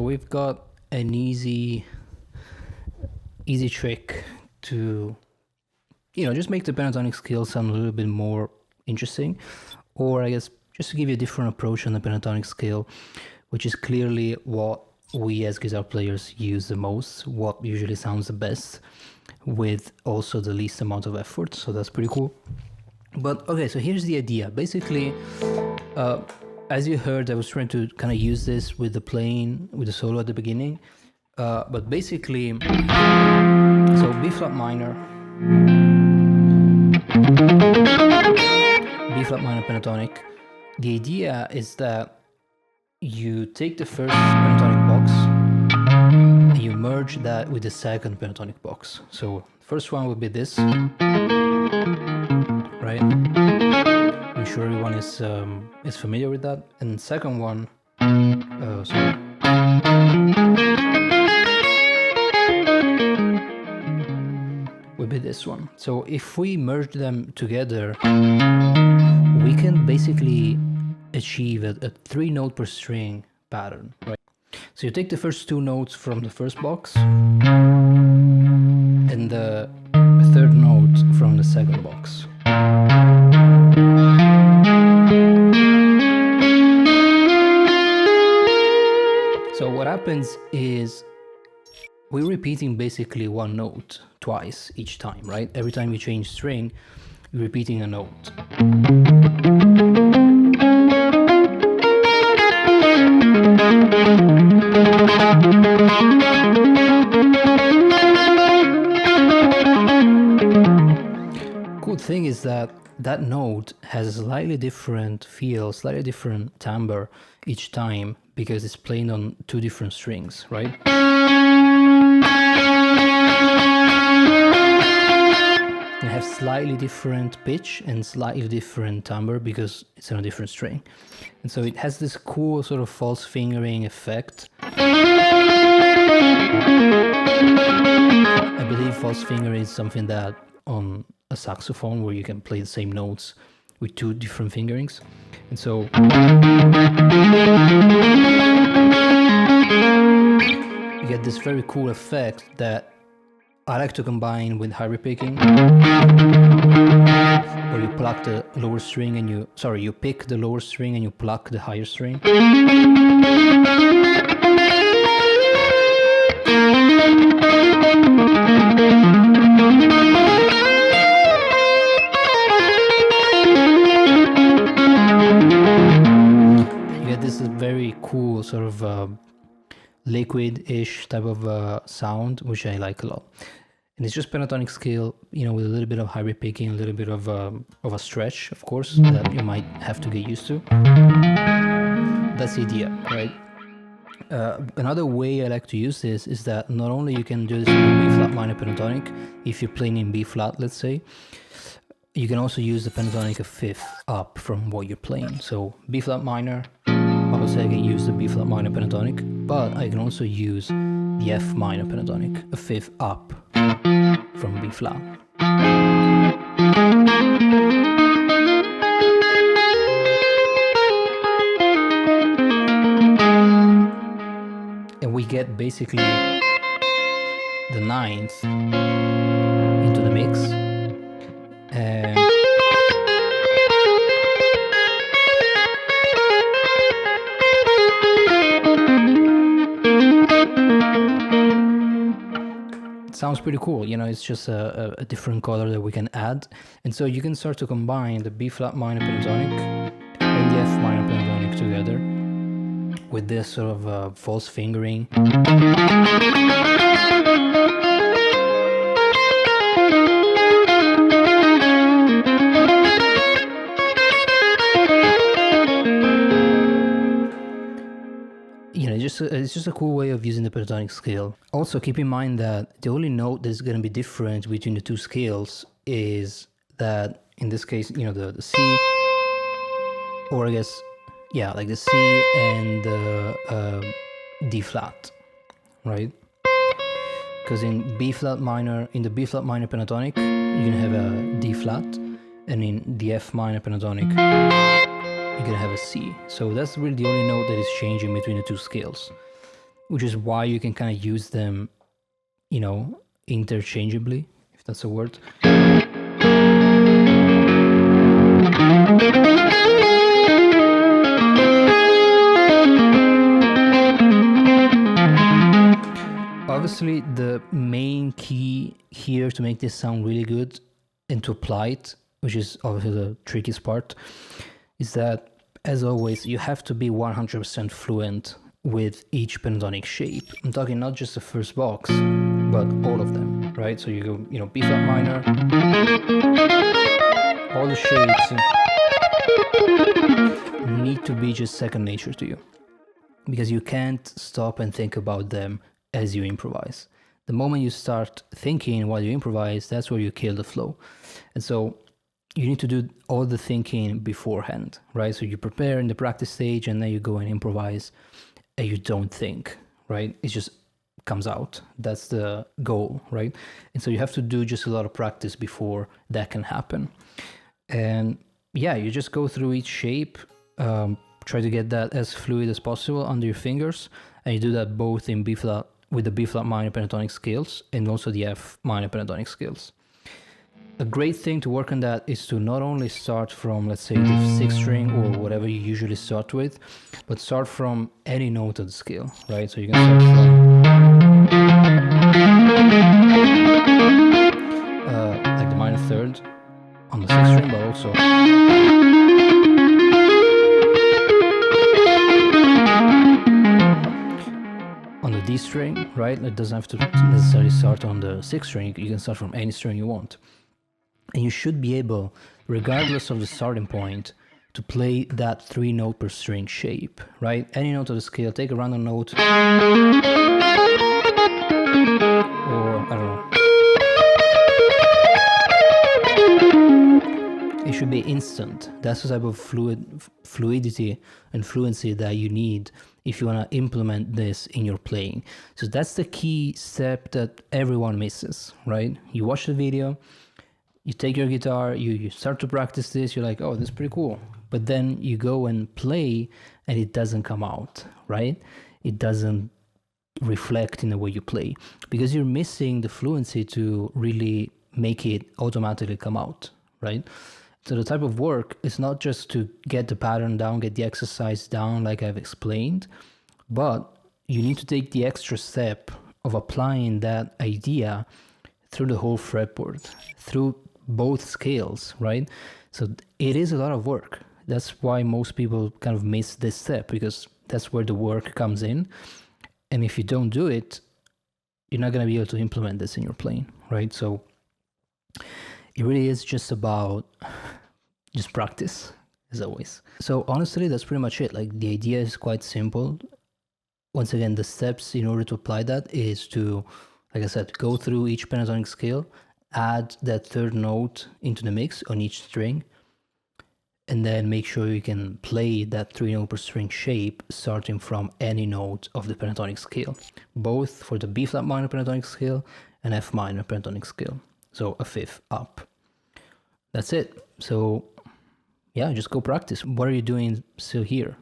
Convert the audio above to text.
we've got an easy trick to, just make the pentatonic scale sound a little bit more interesting, or I guess just to give you a different approach on the pentatonic scale, which is clearly what we as guitar players use the most, what usually sounds the best, with also the least amount of effort. So that's pretty cool. But okay, so here's the idea. Basically, as you heard, I was trying to kind of use this with the playing, with the solo at the beginning. But basically, so B flat minor, B flat minor pentatonic. The idea is that you take the first pentatonic box and you merge that with the second pentatonic box. So first one would be this, right? I'm sure everyone is familiar with that. And second one, would be this one. So if we merge them together, we can basically achieve a 3-note per string pattern, right? So you take the first 2 notes from the first box and the third note from the second box. So what happens is we're repeating basically one note twice each time, right? Every time you change string, you're repeating a note. Cool thing is that that note has a slightly different feel, slightly different timbre each time, because it's playing on 2 different strings, right? It has slightly different pitch and slightly different timbre because it's on a different string. And so it has this cool sort of false fingering effect. I believe false fingering is something that on a saxophone where you can play the same notes with 2 different fingerings. And so you get this very cool effect that I like to combine with high repicking, where you pluck the lower string and you pick the lower string and you pluck the higher string. You get this very cool sort of liquid-ish type of sound, which I like a lot. And it's just pentatonic scale, with a little bit of high repicking, a little bit of a stretch, of course, that you might have to get used to. That's the idea, right? Another way I like to use this is that not only you can do this in B flat minor pentatonic, if you're playing in B flat, let's say, you can also use the pentatonic a fifth up from what you're playing. So B flat minor, obviously I can use the B flat minor pentatonic, but I can also use the F minor pentatonic, a fifth up from B flat. And we get basically the 9th into the mix. Sounds pretty cool, it's just a different color that we can add. And so you can start to combine the B flat minor pentatonic and the F minor pentatonic together with this sort of false fingering. It's just a cool way of using the pentatonic scale. Also, keep in mind that the only note that's going to be different between the 2 scales is that, in this case, the C, or I guess, yeah, like the C and the D flat, right? Because in the B flat minor pentatonic, you're going to have a D flat, and in the F minor pentatonic, you're gonna have a C. So that's really the only note that is changing between the 2 scales. which is why you can kind of use them, you know, interchangeably, if that's a word. Obviously, the main key here to make this sound really good and to apply it, which is obviously the trickiest part, is that, as always, you have to be 100% fluent with each pentatonic shape. I'm talking not just the first box, but all of them, right? So you go, you know, B flat minor, all the shapes need to be just second nature to you, because you can't stop and think about them as you improvise. The moment you start thinking while you improvise, that's where you kill the flow. And so you need to do all the thinking beforehand, right? So you prepare in the practice stage and then you go and improvise and you don't think, right? It just comes out. That's the goal, right? And so you have to do just a lot of practice before that can happen. And yeah, you just go through each shape, try to get that as fluid as possible under your fingers, and you do that both in B flat, with the B flat minor pentatonic scales, and also the F minor pentatonic scales. A great thing to work on that is to not only start from, let's say, the sixth string or whatever you usually start with, but start from any note of the scale, right? So you can start from like the minor third on the sixth string, but also on the D string, right? It doesn't have to necessarily start on the sixth string. You can start from any string you want. And you should be able, regardless of the starting point, to play that 3-note per string shape, right? Any note of the scale, take a random note, or I don't know. It should be instant. That's the type of fluidity and fluency that you need if you want to implement this in your playing. So that's the key step that everyone misses, right? You watch the video, you take your guitar, you start to practice this, you're like, oh, this is pretty cool. But then you go and play and it doesn't come out, right? It doesn't reflect in the way you play because you're missing the fluency to really make it automatically come out, right? So the type of work is not just to get the pattern down, get the exercise down like I've explained, but you need to take the extra step of applying that idea through the whole fretboard, through both scales, right? So it is a lot of work. That's why most people kind of miss this step, because that's where the work comes in. And if you don't do it, you're not going to be able to implement this in your playing, right? So it really is just about just practice, as always. So honestly, that's pretty much it. Like, the idea is quite simple. Once again, the steps in order to apply that is to, like I said, go through each pentatonic scale, add that third note into the mix on each string, and then make sure you can play that 3-note per string shape starting from any note of the pentatonic scale, both for the B flat minor pentatonic scale and F minor pentatonic scale, so a fifth up. That's it. So yeah, just go practice. What are you doing still here?